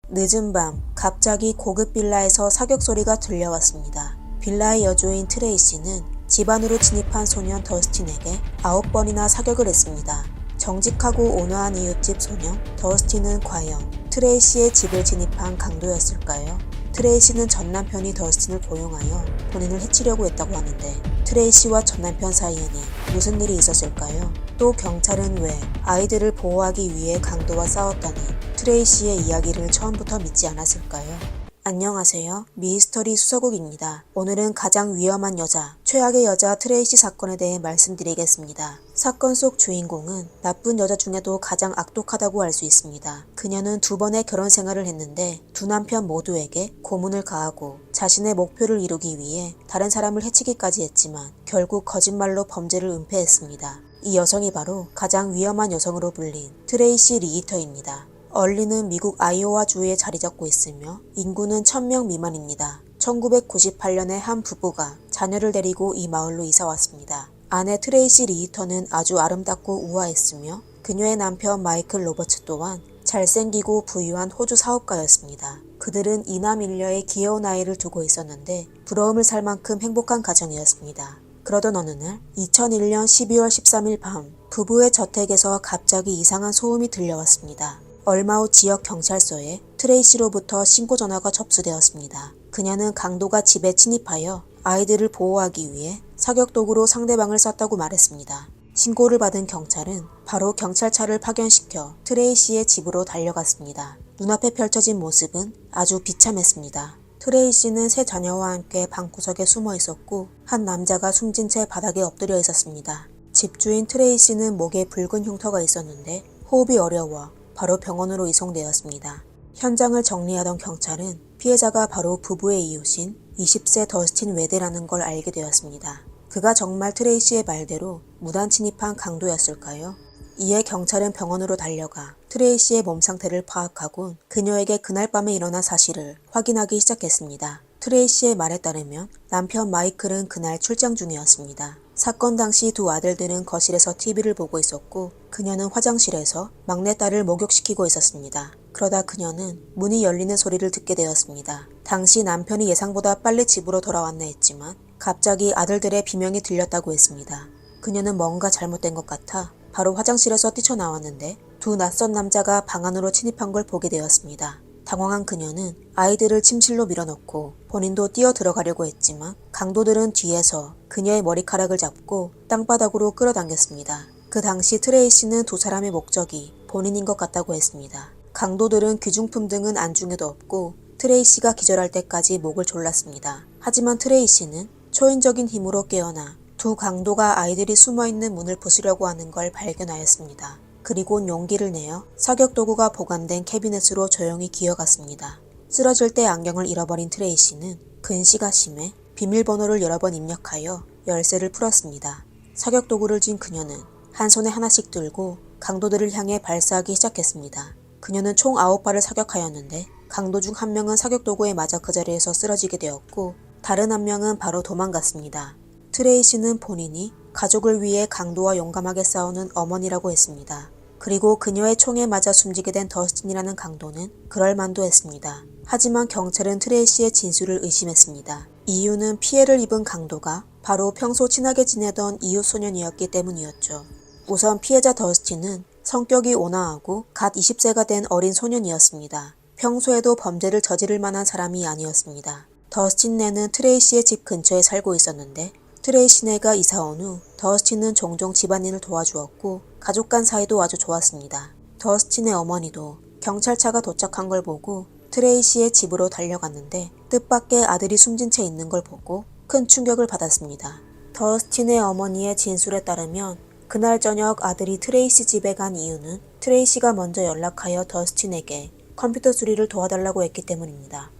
늦은 밤 갑자기 고급 빌라에서 사격 소리가 들려왔습니다. 빌라의 여주인 트레이시는 집 안으로 진입한 소년 더스틴에게 9번이나 사격을 했습니다. 정직하고 온화한 이웃집 소년 더스틴은 과연 트레이시의 집을 진입한 강도였을까요? 트레이시는 전 남편이 더스틴을 고용하여 본인을 해치려고 했다고 하는데 트레이시와 전 남편 사이에는 무슨 일이 있었을까요? 또 경찰은 왜 아이들을 보호하기 위해 강도와 싸웠다는 트레이시의 이야기를 처음부터 믿지 않았을까요? 안녕하세요. 미스터리 수서곡입니다. 오늘은 가장 위험한 여자, 최악의 여자 트레이시 사건에 대해 말씀드리겠습니다. 사건 속 주인공은 나쁜 여자 중에도 가장 악독하다고 할 수 있습니다. 그녀는 2번의 결혼 생활을 했는데 두 남편 모두에게 고문을 가하고 자신의 목표를 이루기 위해 다른 사람을 해치기까지 했지만 결국 거짓말로 범죄를 은폐했습니다. 이 여성이 바로 가장 위험한 여성으로 불린 트레이시 리히터입니다. 얼리는 미국 아이오와주에 자리 잡고 있으며 인구는 1000명 미만입니다. 1998년에 한 부부가 자녀를 데리고 이 마을로 이사 왔습니다. 아내 트레이시 리히터는 아주 아름답고 우아했으며 그녀의 남편 마이클 로버츠 또한 잘생기고 부유한 호주 사업가였습니다. 그들은 이남 일녀의 귀여운 아이를 두고 있었는데 부러움을 살 만큼 행복한 가정이었습니다. 그러던 어느 날 2001년 12월 13일 밤 부부의 저택에서 갑자기 이상한 소음이 들려왔습니다. 얼마 후 지역 경찰서에 트레이시로부터 신고 전화가 접수되었습니다. 그녀는 강도가 집에 침입하여 아이들을 보호하기 위해 사격도구로 상대방을 쐈다고 말했습니다. 신고를 받은 경찰은 바로 경찰차를 파견시켜 트레이시의 집으로 달려갔습니다. 눈앞에 펼쳐진 모습은 아주 비참했습니다. 트레이시는 세 자녀와 함께 방구석에 숨어 있었고 한 남자가 숨진 채 바닥에 엎드려 있었습니다. 집주인 트레이시는 목에 붉은 흉터가 있었는데 호흡이 어려워 바로 병원으로 이송되었습니다. 현장을 정리하던 경찰은 피해자가 바로 부부의 이웃인 20세 더스틴 웨데라는 걸 알게 되었습니다. 그가 정말 트레이시의 말대로 무단 침입한 강도였을까요? 이에 경찰은 병원으로 달려가 트레이시의 몸 상태를 파악하고 그녀에게 그날 밤에 일어난 사실을 확인하기 시작했습니다. 트레이시의 말에 따르면 남편 마이클은 그날 출장 중이었습니다. 사건 당시 두 아들들은 거실에서 TV를 보고 있었고 그녀는 화장실에서 막내딸을 목욕시키고 있었습니다. 그러다 그녀는 문이 열리는 소리를 듣게 되었습니다. 당시 남편이 예상보다 빨리 집으로 돌아왔나 했지만 갑자기 아들들의 비명이 들렸다고 했습니다. 그녀는 뭔가 잘못된 것 같아 바로 화장실에서 뛰쳐나왔는데 두 낯선 남자가 방 안으로 침입한 걸 보게 되었습니다. 당황한 그녀는 아이들을 침실로 밀어넣고 본인도 뛰어 들어가려고 했지만 강도들은 뒤에서 그녀의 머리카락을 잡고 땅바닥으로 끌어당겼습니다. 그 당시 트레이시는 두 사람의 목적이 본인인 것 같다고 했습니다. 강도들은 귀중품 등은 안중에도 없고 트레이시가 기절할 때까지 목을 졸랐습니다. 하지만 트레이시는 초인적인 힘으로 깨어나 두 강도가 아이들이 숨어있는 문을 부수려고 하는 걸 발견하였습니다. 그리고 용기를 내어 사격도구가 보관된 캐비넷으로 조용히 기어갔습니다. 쓰러질 때 안경을 잃어버린 트레이시는 근시가 심해 비밀번호를 여러 번 입력하여 열쇠를 풀었습니다. 사격도구를 쥔 그녀는 한 손에 하나씩 들고 강도들을 향해 발사하기 시작했습니다. 그녀는 총 9발을 사격하였는데 강도 중 한 명은 사격도구에 맞아 그 자리에서 쓰러지게 되었고 다른 한 명은 바로 도망갔습니다. 트레이시는 본인이 가족을 위해 강도와 용감하게 싸우는 어머니라고 했습니다. 그리고 그녀의 총에 맞아 숨지게 된 더스틴이라는 강도는 그럴만도 했습니다. 하지만 경찰은 트레이시의 진술을 의심했습니다. 이유는 피해를 입은 강도가 바로 평소 친하게 지내던 이웃 소년이었기 때문이었죠. 우선 피해자 더스틴은 성격이 온화하고 갓 20세가 된 어린 소년이었습니다. 평소에도 범죄를 저지를 만한 사람이 아니었습니다. 더스틴네는 트레이시의 집 근처에 살고 있었는데 트레이시네가 이사 온 후 더스틴은 종종 집안일을 도와주었고 가족 간 사이도 아주 좋았습니다. 더스틴의 어머니도 경찰차가 도착한 걸 보고 트레이시의 집으로 달려갔는데 뜻밖의 아들이 숨진 채 있는 걸 보고 큰 충격을 받았습니다. 더스틴의 어머니의 진술에 따르면 그날 저녁 아들이 트레이시 집에 간 이유는 트레이시가 먼저 연락하여 더스틴에게 컴퓨터 수리를 도와달라고 했기 때문입니다.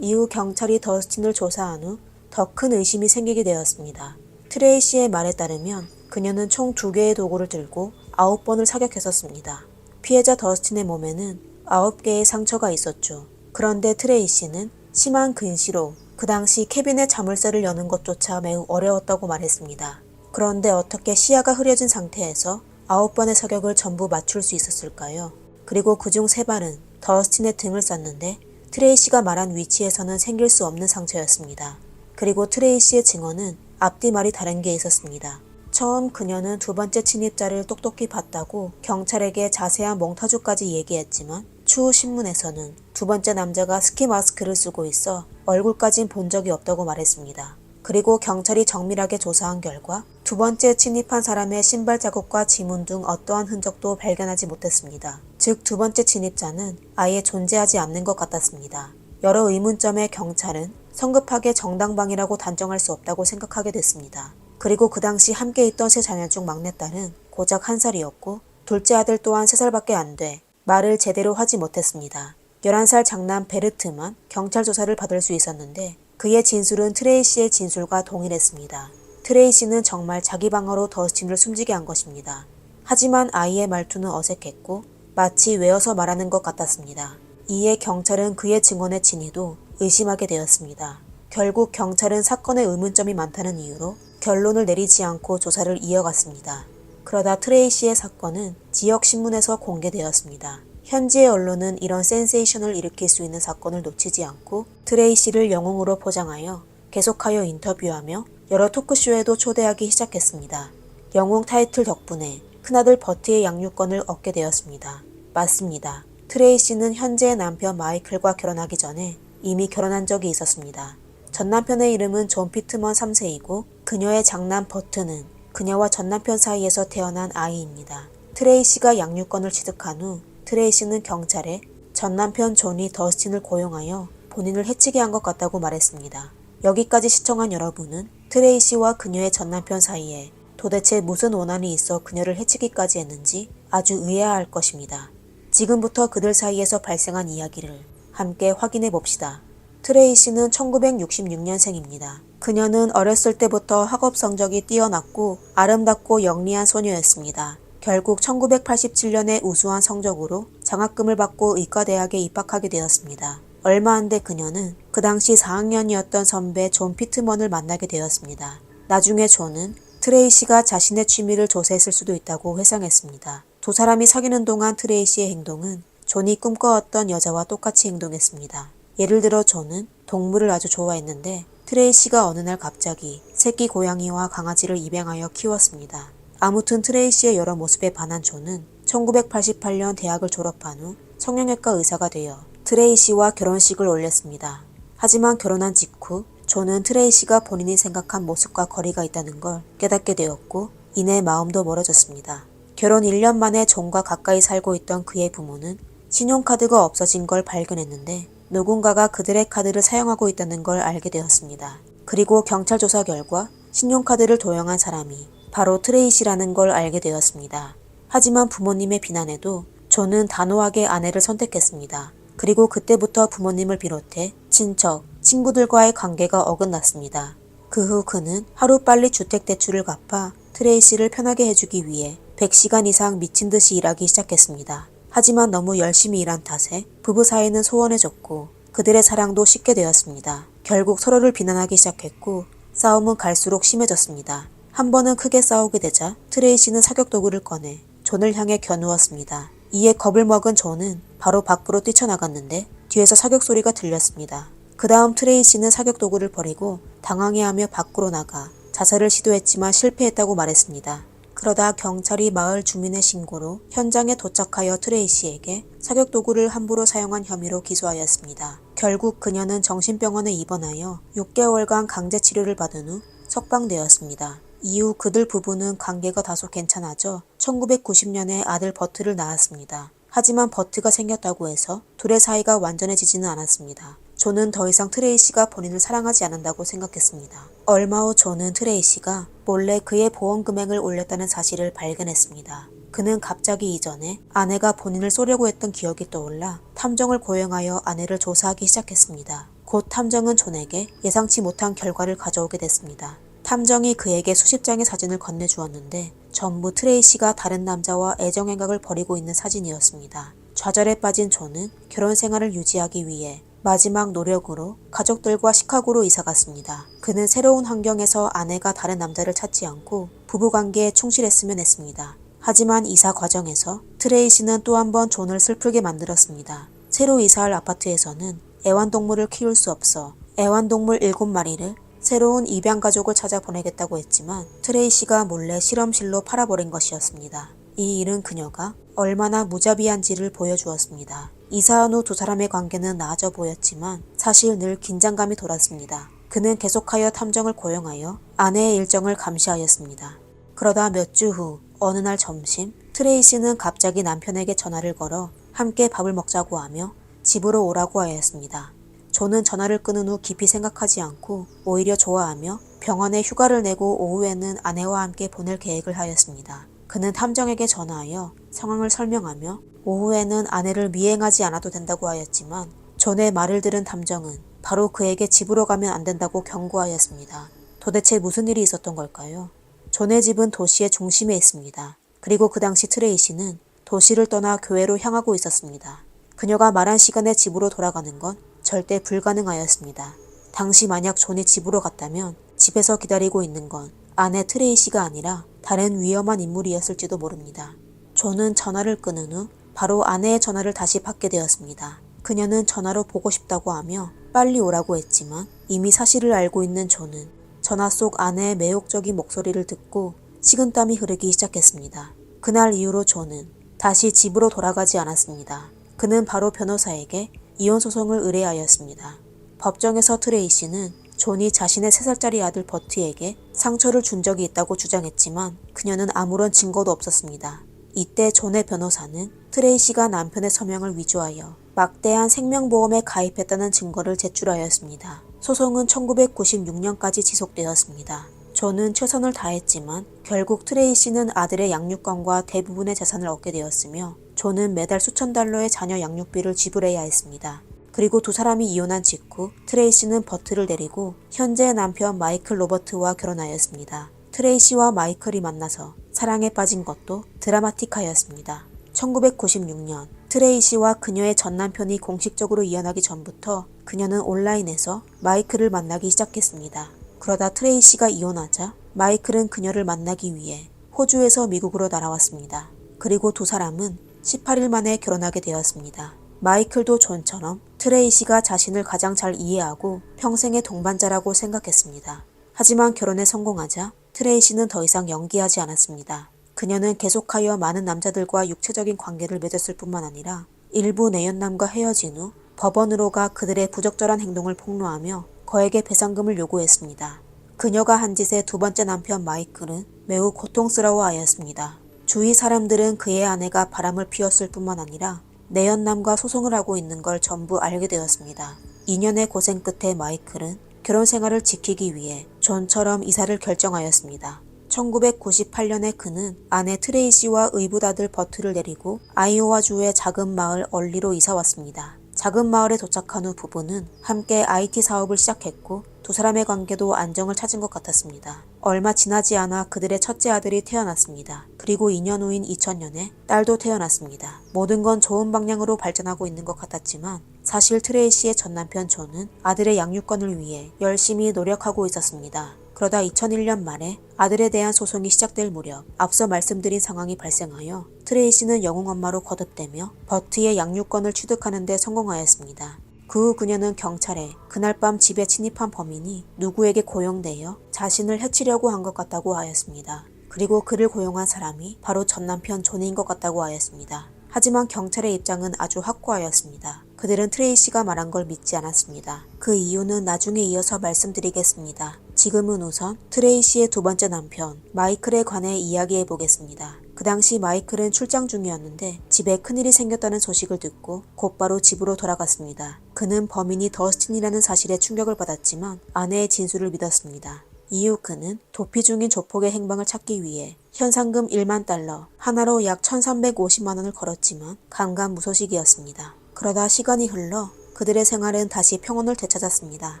이후 경찰이 더스틴을 조사한 후 더 큰 의심이 생기게 되었습니다. 트레이시의 말에 따르면 그녀는 총 2개의 도구를 들고 9번을 사격했었습니다. 피해자 더스틴의 몸에는 9개의 상처가 있었죠. 그런데 트레이시는 심한 근시로 그 당시 캐비넷 자물쇠를 여는 것조차 매우 어려웠다고 말했습니다. 그런데 어떻게 시야가 흐려진 상태에서 9번의 사격을 전부 맞출 수 있었을까요? 그리고 그중 3발은 더스틴의 등을 쌌는데 트레이시가 말한 위치에서는 생길 수 없는 상처였습니다. 그리고 트레이시의 증언은 앞뒤 말이 다른 게 있었습니다. 처음 그녀는 두 번째 침입자를 똑똑히 봤다고 경찰에게 자세한 몽타주까지 얘기했지만 추후 신문에서는 두 번째 남자가 스키 마스크를 쓰고 있어 얼굴까진 본 적이 없다고 말했습니다. 그리고 경찰이 정밀하게 조사한 결과 두 번째 침입한 사람의 신발 자국과 지문 등 어떠한 흔적도 발견하지 못했습니다. 즉 두 번째 침입자는 아예 존재하지 않는 것 같았습니다. 여러 의문점에 경찰은 성급하게 정당방위라고 단정할 수 없다고 생각하게 됐습니다. 그리고 그 당시 함께 있던 세 자녀 중 막내딸은 고작 1살이었고 둘째 아들 또한 3살밖에 안 돼 말을 제대로 하지 못했습니다. 11살 장남 베르트만 경찰 조사를 받을 수 있었는데 그의 진술은 트레이시의 진술과 동일했습니다. 트레이시는 정말 자기 방어로 더스틴을 숨지게 한 것입니다. 하지만 아이의 말투는 어색했고 마치 외워서 말하는 것 같았습니다. 이에 경찰은 그의 증언의 진위도 의심하게 되었습니다. 결국 경찰은 사건에 의문점이 많다는 이유로 결론을 내리지 않고 조사를 이어갔습니다. 그러다 트레이시의 사건은 지역 신문에서 공개되었습니다. 현지의 언론은 이런 센세이션을 일으킬 수 있는 사건을 놓치지 않고 트레이시를 영웅으로 포장하여 계속하여 인터뷰하며 여러 토크쇼에도 초대하기 시작했습니다. 영웅 타이틀 덕분에 큰아들 버트의 양육권을 얻게 되었습니다. 맞습니다. 트레이시는 현재의 남편 마이클과 결혼하기 전에 이미 결혼한 적이 있었습니다. 전 남편의 이름은 존 피트먼 3세이고 그녀의 장남 버트는 그녀와 전 남편 사이에서 태어난 아이입니다. 트레이시가 양육권을 취득한 후 트레이시는 경찰에 전 남편 존이 더스틴을 고용하여 본인을 해치게 한 것 같다고 말했습니다. 여기까지 시청한 여러분은 트레이시와 그녀의 전 남편 사이에 도대체 무슨 원한이 있어 그녀를 해치기까지 했는지 아주 의아할 것입니다. 지금부터 그들 사이에서 발생한 이야기를 함께 확인해 봅시다. 트레이시는 1966년생입니다. 그녀는 어렸을 때부터 학업 성적이 뛰어났고 아름답고 영리한 소녀였습니다. 결국 1987년에 우수한 성적으로 장학금을 받고 의과대학에 입학하게 되었습니다. 얼마 안 돼 그녀는 그 당시 4학년이었던 선배 존 피트먼을 만나게 되었습니다. 나중에 존은 트레이시가 자신의 취미를 조사했을 수도 있다고 회상했습니다. 두 사람이 사귀는 동안 트레이시의 행동은 존이 꿈꿔왔던 여자와 똑같이 행동했습니다. 예를 들어 존은 동물을 아주 좋아했는데 트레이시가 어느 날 갑자기 새끼 고양이와 강아지를 입양하여 키웠습니다. 아무튼 트레이시의 여러 모습에 반한 존은 1988년 대학을 졸업한 후 성형외과 의사가 되어 트레이시와 결혼식을 올렸습니다. 하지만 결혼한 직후 존은 트레이시가 본인이 생각한 모습과 거리가 있다는 걸 깨닫게 되었고 이내 마음도 멀어졌습니다. 결혼 1년 만에 존과 가까이 살고 있던 그의 부모는 신용카드가 없어진 걸 발견했는데 누군가가 그들의 카드를 사용하고 있다는 걸 알게 되었습니다. 그리고 경찰 조사 결과 신용카드를 도용한 사람이 바로 트레이시라는 걸 알게 되었습니다. 하지만 부모님의 비난에도 존은 단호하게 아내를 선택했습니다. 그리고 그때부터 부모님을 비롯해 친척, 친구들과의 관계가 어긋났습니다. 그 후 그는 하루빨리 주택대출을 갚아 트레이시를 편하게 해주기 위해 100시간 이상 미친 듯이 일하기 시작했습니다. 하지만 너무 열심히 일한 탓에 부부 사이는 소원해졌고 그들의 사랑도 식게 되었습니다. 결국 서로를 비난하기 시작했고 싸움은 갈수록 심해졌습니다. 한 번은 크게 싸우게 되자 트레이시는 사격 도구를 꺼내 존을 향해 겨누었습니다. 이에 겁을 먹은 존은 바로 밖으로 뛰쳐나갔는데 뒤에서 사격 소리가 들렸습니다. 그 다음 트레이시는 사격 도구를 버리고 당황해하며 밖으로 나가 자살을 시도했지만 실패했다고 말했습니다. 그러다 경찰이 마을 주민의 신고로 현장에 도착하여 트레이시에게 사격 도구를 함부로 사용한 혐의로 기소하였습니다. 결국 그녀는 정신병원에 입원하여 6개월간 강제 치료를 받은 후 석방되었습니다. 이후 그들 부부는 관계가 다소 괜찮아져 1990년에 아들 버트를 낳았습니다. 하지만 버트가 생겼다고 해서 둘의 사이가 완전해지지는 않았습니다. 존은 더 이상 트레이시가 본인을 사랑하지 않는다고 생각했습니다. 얼마 후 존은 트레이시가 몰래 그의 보험 금액을 올렸다는 사실을 발견했습니다. 그는 갑자기 이전에 아내가 본인을 쏘려고 했던 기억이 떠올라 탐정을 고용하여 아내를 조사하기 시작했습니다. 곧 탐정은 존에게 예상치 못한 결과를 가져오게 됐습니다. 탐정이 그에게 수십 장의 사진을 건네주었는데 전부 트레이시가 다른 남자와 애정행각을 벌이고 있는 사진이었습니다. 좌절에 빠진 존은 결혼 생활을 유지하기 위해 마지막 노력으로 가족들과 시카고로 이사갔습니다. 그는 새로운 환경에서 아내가 다른 남자를 찾지 않고 부부관계에 충실했으면 했습니다. 하지만 이사 과정에서 트레이시는 또 한 번 존을 슬프게 만들었습니다. 새로 이사할 아파트에서는 애완동물을 키울 수 없어 애완동물 7마리를 새로운 입양 가족을 찾아 보내겠다고 했지만 트레이시가 몰래 실험실로 팔아버린 것이었습니다. 이 일은 그녀가 얼마나 무자비한지를 보여주었습니다. 이사한 후 두 사람의 관계는 나아져 보였지만 사실 늘 긴장감이 돌았습니다. 그는 계속하여 탐정을 고용하여 아내의 일정을 감시하였습니다. 그러다 몇 주 후 어느 날 점심, 트레이시는 갑자기 남편에게 전화를 걸어 함께 밥을 먹자고 하며 집으로 오라고 하였습니다. 존은 전화를 끊은 후 깊이 생각하지 않고 오히려 좋아하며 병원에 휴가를 내고 오후에는 아내와 함께 보낼 계획을 하였습니다. 그는 탐정에게 전화하여 상황을 설명하며 오후에는 아내를 미행하지 않아도 된다고 하였지만 존의 말을 들은 탐정은 바로 그에게 집으로 가면 안 된다고 경고하였습니다. 도대체 무슨 일이 있었던 걸까요? 존의 집은 도시의 중심에 있습니다. 그리고 그 당시 트레이시는 도시를 떠나 교회로 향하고 있었습니다. 그녀가 말한 시간에 집으로 돌아가는 건 절대 불가능하였습니다. 당시 만약 존이 집으로 갔다면 집에서 기다리고 있는 건 아내 트레이시가 아니라 다른 위험한 인물이었을지도 모릅니다. 존은 전화를 끊은 후 바로 아내의 전화를 다시 받게 되었습니다. 그녀는 전화로 보고 싶다고 하며 빨리 오라고 했지만 이미 사실을 알고 있는 존은 전화 속 아내의 매혹적인 목소리를 듣고 식은땀이 흐르기 시작했습니다. 그날 이후로 존은 다시 집으로 돌아가지 않았습니다. 그는 바로 변호사에게 이혼 소송을 의뢰하였습니다. 법정에서 트레이시는 존이 자신의 3살짜리 아들 버티에게 상처를 준 적이 있다고 주장했지만 그녀는 아무런 증거도 없었습니다. 이때 존의 변호사는 트레이시가 남편의 서명을 위조하여 막대한 생명보험에 가입했다는 증거를 제출하였습니다. 소송은 1996년까지 지속되었습니다. 존은 최선을 다했지만 결국 트레이시는 아들의 양육권과 대부분의 재산을 얻게 되었으며 존은 매달 수천 달러의 자녀 양육비를 지불해야 했습니다. 그리고 두 사람이 이혼한 직후 트레이시는 버트를 데리고 현재의 남편 마이클 로버트와 결혼하였습니다. 트레이시와 마이클이 만나서 사랑에 빠진 것도 드라마틱하였습니다. 1996년 트레이시와 그녀의 전 남편이 공식적으로 이혼하기 전부터 그녀는 온라인에서 마이클을 만나기 시작했습니다. 그러다 트레이시가 이혼하자 마이클은 그녀를 만나기 위해 호주에서 미국으로 날아왔습니다. 그리고 두 사람은 18일 만에 결혼하게 되었습니다. 마이클도 존처럼 트레이시가 자신을 가장 잘 이해하고 평생의 동반자라고 생각했습니다. 하지만 결혼에 성공하자 트레이시는 더 이상 연기하지 않았습니다. 그녀는 계속하여 많은 남자들과 육체적인 관계를 맺었을 뿐만 아니라 일부 내연남과 헤어진 후 법원으로 가 그들의 부적절한 행동을 폭로하며 거액의 배상금을 요구했습니다. 그녀가 한 짓에 두 번째 남편 마이클은 매우 고통스러워하였습니다. 주위 사람들은 그의 아내가 바람을 피웠을 뿐만 아니라 내연남과 소송을 하고 있는 걸 전부 알게 되었습니다. 2년의 고생 끝에 마이클은 결혼 생활을 지키기 위해 존처럼 이사를 결정하였습니다. 1998년에 그는 아내 트레이시와 의붓아들 버트를 데리고 아이오와주의 작은 마을 얼리로 이사 왔습니다. 작은 마을에 도착한 후 부부는 함께 IT 사업을 시작했고 두 사람의 관계도 안정을 찾은 것 같았습니다. 얼마 지나지 않아 그들의 첫째 아들이 태어났습니다. 그리고 2년 후인 2000년에 딸도 태어났습니다. 모든 건 좋은 방향으로 발전하고 있는 것 같았지만 사실 트레이시의 전 남편 존은 아들의 양육권을 위해 열심히 노력하고 있었습니다. 그러다 2001년 말에 아들에 대한 소송이 시작될 무렵 앞서 말씀드린 상황이 발생하여 트레이시는 영웅엄마로 거듭되며 버트의 양육권을 취득하는 데 성공하였습니다. 그 후 그녀는 경찰에 그날 밤 집에 침입한 범인이 누구에게 고용되어 자신을 해치려고 한 것 같다고 하였습니다. 그리고 그를 고용한 사람이 바로 전 남편 존인 것 같다고 하였습니다. 하지만 경찰의 입장은 아주 확고하였습니다. 그들은 트레이시가 말한 걸 믿지 않았습니다. 그 이유는 나중에 이어서 말씀드리겠습니다. 지금은 우선 트레이시의 두 번째 남편 마이클에 관해 이야기해 보겠습니다. 그 당시 마이클은 출장 중이었는데 집에 큰일이 생겼다는 소식을 듣고 곧바로 집으로 돌아갔습니다. 그는 범인이 더스틴이라는 사실에 충격을 받았지만 아내의 진술을 믿었습니다. 이후 그는 도피 중인 조폭의 행방을 찾기 위해 현상금 1만 달러, 하나로 약 1350만 원을 걸었지만 감감무소식이었습니다. 그러다 시간이 흘러 그들의 생활은 다시 평온을 되찾았습니다.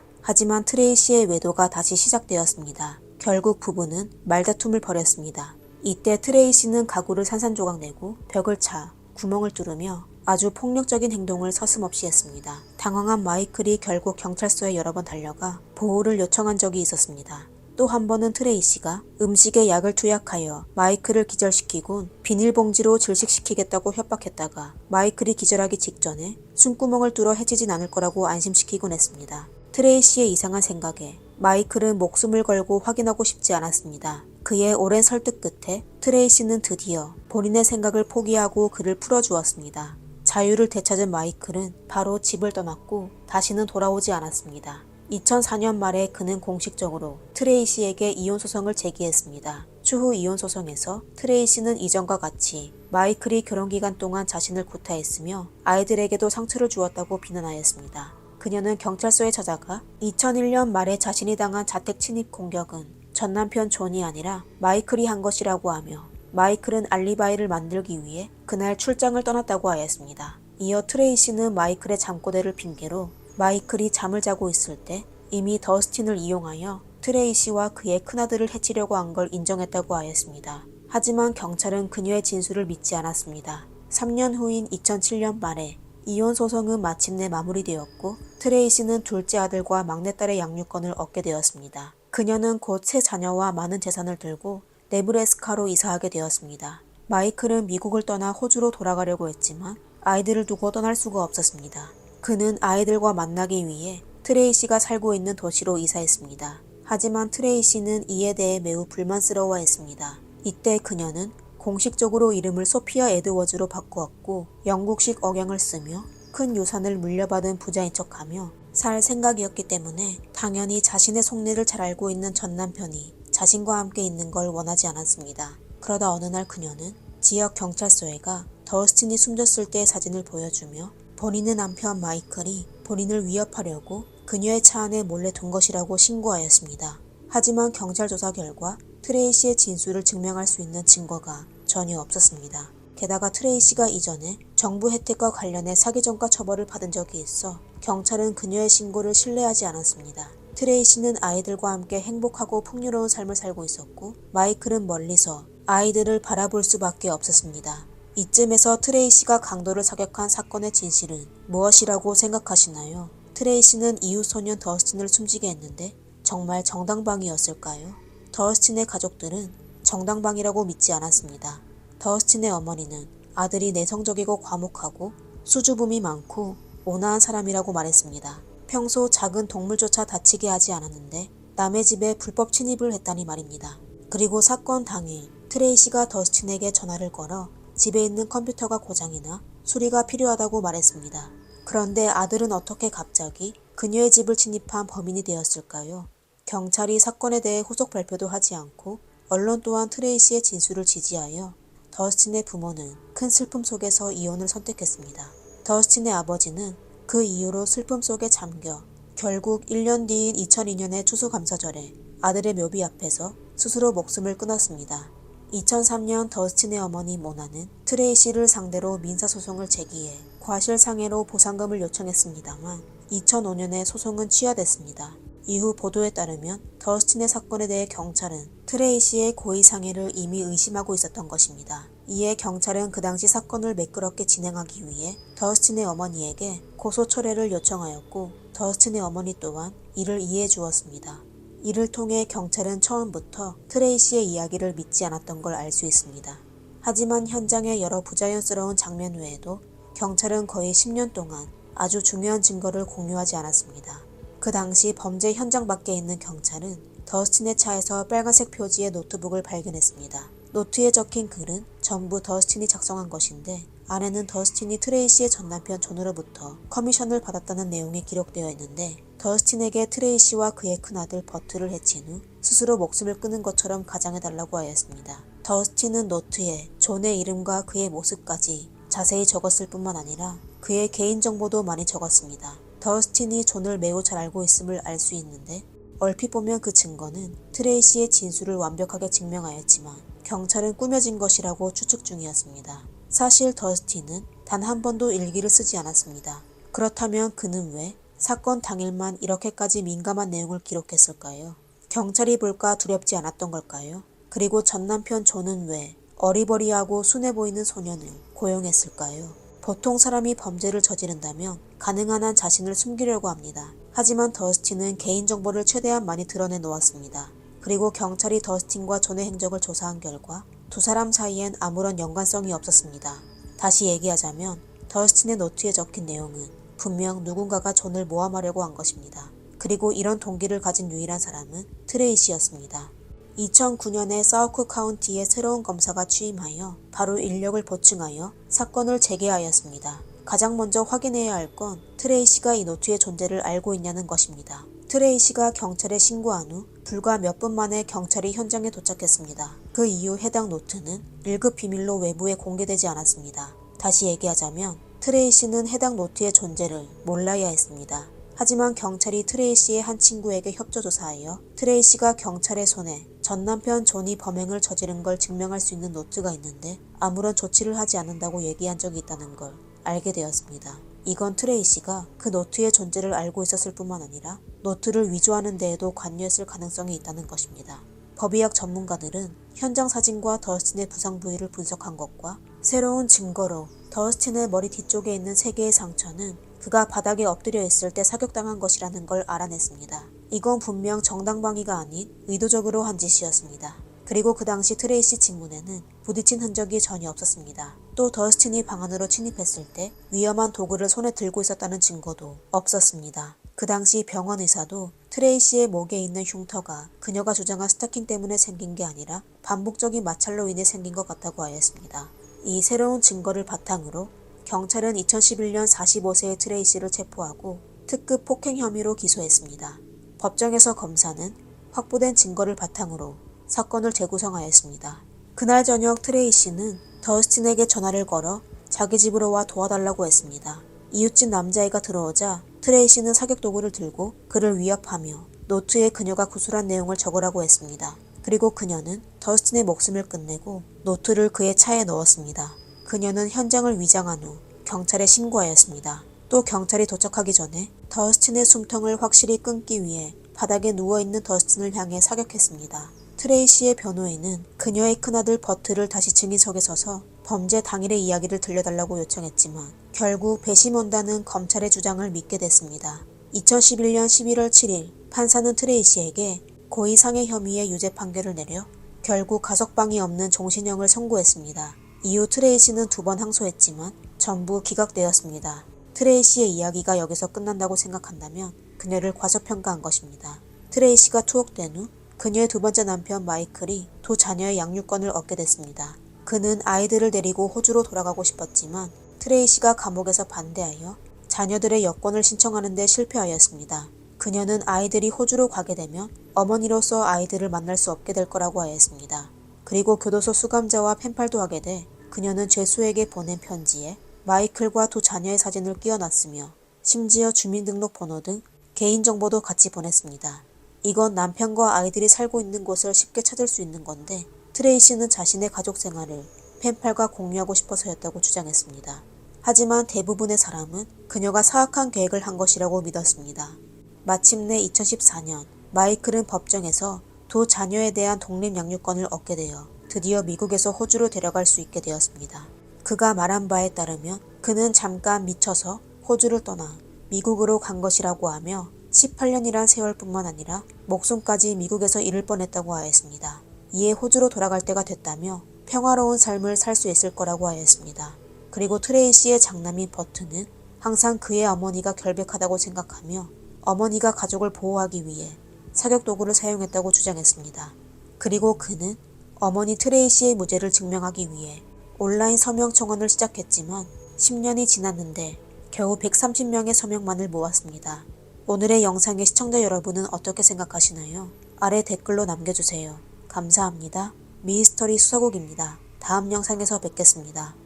하지만 트레이시의 외도가 다시 시작되었습니다. 결국 부부는 말다툼을 벌였습니다. 이때 트레이시는 가구를 산산조각 내고 벽을 차 구멍을 뚫으며 아주 폭력적인 행동을 서슴없이 했습니다. 당황한 마이클이 결국 경찰서에 여러 번 달려가 보호를 요청한 적이 있었습니다. 또 한 번은 트레이시가 음식에 약을 투약하여 마이클을 기절시키곤 비닐봉지로 질식시키겠다고 협박했다가 마이클이 기절하기 직전에 숨구멍을 뚫어 해치진 않을 거라고 안심시키곤 했습니다. 트레이시의 이상한 생각에 마이클은 목숨을 걸고 확인하고 싶지 않았습니다. 그의 오랜 설득 끝에 트레이시는 드디어 본인의 생각을 포기하고 그를 풀어주었습니다. 자유를 되찾은 마이클은 바로 집을 떠났고 다시는 돌아오지 않았습니다. 2004년 말에 그는 공식적으로 트레이시에게 이혼 소송을 제기했습니다. 추후 이혼 소송에서 트레이시는 이전과 같이 마이클이 결혼 기간 동안 자신을 구타했으며 아이들에게도 상처를 주었다고 비난하였습니다. 그녀는 경찰서에 찾아가 2001년 말에 자신이 당한 자택 침입 공격은 전 남편 존이 아니라 마이클이 한 것이라고 하며 마이클은 알리바이를 만들기 위해 그날 출장을 떠났다고 하였습니다. 이어 트레이시는 마이클의 잠꼬대를 핑계로 마이클이 잠을 자고 있을 때 이미 더스틴을 이용하여 트레이시와 그의 큰아들을 해치려고 한 걸 인정했다고 하였습니다. 하지만 경찰은 그녀의 진술을 믿지 않았습니다. 3년 후인 2007년 말에 이혼 소송은 마침내 마무리되었고 트레이시는 둘째 아들과 막내딸의 양육권을 얻게 되었습니다. 그녀는 곧 세 자녀와 많은 재산을 들고 네브래스카로 이사하게 되었습니다. 마이클은 미국을 떠나 호주로 돌아가려고 했지만 아이들을 두고 떠날 수가 없었습니다. 그는 아이들과 만나기 위해 트레이시가 살고 있는 도시로 이사했습니다. 하지만 트레이시는 이에 대해 매우 불만스러워했습니다. 이때 그녀는 공식적으로 이름을 소피아 에드워즈로 바꾸었고 영국식 억양을 쓰며 큰 유산을 물려받은 부자인 척하며 살 생각이었기 때문에 당연히 자신의 속내를 잘 알고 있는 전 남편이 자신과 함께 있는 걸 원하지 않았습니다. 그러다 어느 날 그녀는 지역 경찰서에 가 더스틴이 숨졌을 때의 사진을 보여주며 본인의 남편 마이클이 본인을 위협하려고 그녀의 차 안에 몰래 둔 것이라고 신고하였습니다. 하지만 경찰 조사 결과 트레이시의 진술을 증명할 수 있는 증거가 전혀 없었습니다. 게다가 트레이시가 이전에 정부 혜택과 관련해 사기전과 처벌을 받은 적이 있어 경찰은 그녀의 신고를 신뢰하지 않았습니다. 트레이시는 아이들과 함께 행복하고 풍요로운 삶을 살고 있었고 마이클은 멀리서 아이들을 바라볼 수밖에 없었습니다. 이쯤에서 트레이시가 강도를 사격한 사건의 진실은 무엇이라고 생각하시나요? 트레이시는 이웃 소년 더스틴을 숨지게 했는데 정말 정당방위였을까요? 더스틴의 가족들은 정당방위라고 믿지 않았습니다. 더스틴의 어머니는 아들이 내성적이고 과묵하고 수줍음이 많고 온화한 사람이라고 말했습니다. 평소 작은 동물조차 다치게 하지 않았는데 남의 집에 불법 침입을 했다니 말입니다. 그리고 사건 당일 트레이시가 더스틴에게 전화를 걸어 집에 있는 컴퓨터가 고장이나 수리가 필요하다고 말했습니다. 그런데 아들은 어떻게 갑자기 그녀의 집을 침입한 범인이 되었을까요? 경찰이 사건에 대해 후속 발표도 하지 않고 언론 또한 트레이시의 진술을 지지하여 더스틴의 부모는 큰 슬픔 속에서 이혼을 선택했습니다. 더스틴의 아버지는 그 이후로 슬픔 속에 잠겨 결국 1년 뒤인 2002년의 추수감사절에 아들의 묘비 앞에서 스스로 목숨을 끊었습니다. 2003년 더스틴의 어머니 모나는 트레이시를 상대로 민사소송을 제기해 과실상해로 보상금을 요청했습니다만 2005년에 소송은 취하됐습니다. 이후 보도에 따르면 더스틴의 사건에 대해 경찰은 트레이시의 고의상해를 이미 의심하고 있었던 것입니다. 이에 경찰은 그 당시 사건을 매끄럽게 진행하기 위해 더스틴의 어머니에게 고소 철회를 요청하였고 더스틴의 어머니 또한 이를 이해해 주었습니다. 이를 통해 경찰은 처음부터 트레이시의 이야기를 믿지 않았던 걸 알 수 있습니다. 하지만 현장의 여러 부자연스러운 장면 외에도 경찰은 거의 10년 동안 아주 중요한 증거를 공유하지 않았습니다. 그 당시 범죄 현장 밖에 있는 경찰은 더스틴의 차에서 빨간색 표지의 노트북을 발견했습니다. 노트에 적힌 글은 전부 더스틴이 작성한 것인데 안에는 더스틴이 트레이시의 전남편 존으로부터 커미션을 받았다는 내용이 기록되어 있는데 더스틴에게 트레이시와 그의 큰아들 버트를 해친 후 스스로 목숨을 끊은 것처럼 가장해달라고 하였습니다. 더스틴은 노트에 존의 이름과 그의 모습까지 자세히 적었을 뿐만 아니라 그의 개인정보도 많이 적었습니다. 더스틴이 존을 매우 잘 알고 있음을 알 수 있는데 얼핏 보면 그 증거는 트레이시의 진술을 완벽하게 증명하였지만 경찰은 꾸며진 것이라고 추측 중이었습니다. 사실 더스틴은 단 한 번도 일기를 쓰지 않았습니다. 그렇다면 그는 왜 사건 당일만 이렇게까지 민감한 내용을 기록했을까요? 경찰이 볼까 두렵지 않았던 걸까요? 그리고 전남편 존은 왜 어리버리하고 순해 보이는 소년을 고용했을까요? 보통 사람이 범죄를 저지른다면 가능한 한 자신을 숨기려고 합니다. 하지만 더스틴은 개인정보를 최대한 많이 드러내 놓았습니다. 그리고 경찰이 더스틴과 존의 행적을 조사한 결과 두 사람 사이엔 아무런 연관성이 없었습니다. 다시 얘기하자면 더스틴의 노트에 적힌 내용은 분명 누군가가 존을 모함하려고 한 것입니다. 그리고 이런 동기를 가진 유일한 사람은 트레이시였습니다. 2009년에 사우크 카운티의 새로운 검사가 취임하여 바로 인력을 보충하여 사건을 재개하였습니다. 가장 먼저 확인해야 할 건 트레이시가 이 노트의 존재를 알고 있냐는 것입니다. 트레이시가 경찰에 신고한 후 불과 몇 분 만에 경찰이 현장에 도착했습니다. 그 이후 해당 노트는 1급 비밀로 외부에 공개되지 않았습니다. 다시 얘기하자면 트레이시는 해당 노트의 존재를 몰라야 했습니다. 하지만 경찰이 트레이시의 한 친구에게 협조조사하여 트레이시가 경찰의 손에 전 남편 존이 범행을 저지른 걸 증명할 수 있는 노트가 있는데 아무런 조치를 하지 않는다고 얘기한 적이 있다는 걸 알게 되었습니다. 이건 트레이시가 그 노트의 존재를 알고 있었을 뿐만 아니라 노트를 위조하는 데에도 관여했을 가능성이 있다는 것입니다. 법의학 전문가들은 현장 사진과 더스틴의 부상 부위를 분석한 것과 새로운 증거로 더스틴의 머리 뒤쪽에 있는 3개의 상처는 그가 바닥에 엎드려 있을 때 사격당한 것이라는 걸 알아냈습니다. 이건 분명 정당방위가 아닌 의도적으로 한 짓이었습니다. 그리고 그 당시 트레이시 집문에는 부딪힌 흔적이 전혀 없었습니다. 또 더스틴이 방 안으로 침입했을 때 위험한 도구를 손에 들고 있었다는 증거도 없었습니다. 그 당시 병원 의사도 트레이시의 목에 있는 흉터가 그녀가 주장한 스타킹 때문에 생긴 게 아니라 반복적인 마찰로 인해 생긴 것 같다고 하였습니다. 이 새로운 증거를 바탕으로 경찰은 2011년 45세의 트레이시를 체포하고 특급 폭행 혐의로 기소했습니다. 법정에서 검사는 확보된 증거를 바탕으로 사건을 재구성하였습니다. 그날 저녁 트레이시는 더스틴에게 전화를 걸어 자기 집으로 와 도와달라고 했습니다. 이웃집 남자애가 들어오자 트레이시는 사격 도구를 들고 그를 위협하며 노트에 그녀가 구술한 내용을 적으라고 했습니다. 그리고 그녀는 더스틴의 목숨을 끝내고 노트를 그의 차에 넣었습니다. 그녀는 현장을 위장한 후 경찰에 신고하였습니다. 또 경찰이 도착하기 전에 더스틴의 숨통을 확실히 끊기 위해 바닥에 누워있는 더스틴을 향해 사격했습니다. 트레이시의 변호인은 그녀의 큰아들 버트를 다시 증인석에 서서 범죄 당일의 이야기를 들려달라고 요청했지만 결국 배심원단은 검찰의 주장을 믿게 됐습니다. 2011년 11월 7일 판사는 트레이시에게 고의상해 혐의의 유죄 판결을 내려 결국 가석방이 없는 종신형을 선고했습니다. 이후 트레이시는 2번 항소했지만 전부 기각되었습니다. 트레이시의 이야기가 여기서 끝난다고 생각한다면 그녀를 과소평가한 것입니다. 트레이시가 투옥된 후 그녀의 2번째 남편 마이클이 2 자녀의 양육권을 얻게 됐습니다. 그는 아이들을 데리고 호주로 돌아가고 싶었지만 트레이시가 감옥에서 반대하여 자녀들의 여권을 신청하는 데 실패하였습니다. 그녀는 아이들이 호주로 가게 되면 어머니로서 아이들을 만날 수 없게 될 거라고 하였습니다. 그리고 교도소 수감자와 펜팔도 하게 돼 그녀는 죄수에게 보낸 편지에 마이클과 2 자녀의 사진을 끼워놨으며 심지어 주민등록번호 등 개인정보도 같이 보냈습니다. 이건 남편과 아이들이 살고 있는 곳을 쉽게 찾을 수 있는 건데 트레이시는 자신의 가족 생활을 펜팔과 공유하고 싶어서였다고 주장했습니다. 하지만 대부분의 사람은 그녀가 사악한 계획을 한 것이라고 믿었습니다. 마침내 2014년 마이클은 법정에서 2 자녀에 대한 독립양육권을 얻게 되어 드디어 미국에서 호주로 데려갈 수 있게 되었습니다. 그가 말한 바에 따르면 그는 잠깐 미쳐서 호주를 떠나 미국으로 간 것이라고 하며 18년이란 세월뿐만 아니라 목숨까지 미국에서 잃을 뻔했다고 하였습니다. 이에 호주로 돌아갈 때가 됐다며 평화로운 삶을 살 수 있을 거라고 하였습니다. 그리고 트레이시의 장남인 버트는 항상 그의 어머니가 결백하다고 생각하며 어머니가 가족을 보호하기 위해 사격 도구를 사용했다고 주장했습니다. 그리고 그는 어머니 트레이시의 무죄를 증명하기 위해 온라인 서명 청원을 시작했지만 10년이 지났는데 겨우 130명의 서명만을 모았습니다. 오늘의 영상의 시청자 여러분은 어떻게 생각하시나요? 아래 댓글로 남겨주세요. 감사합니다. 미스터리 수사국입니다. 다음 영상에서 뵙겠습니다.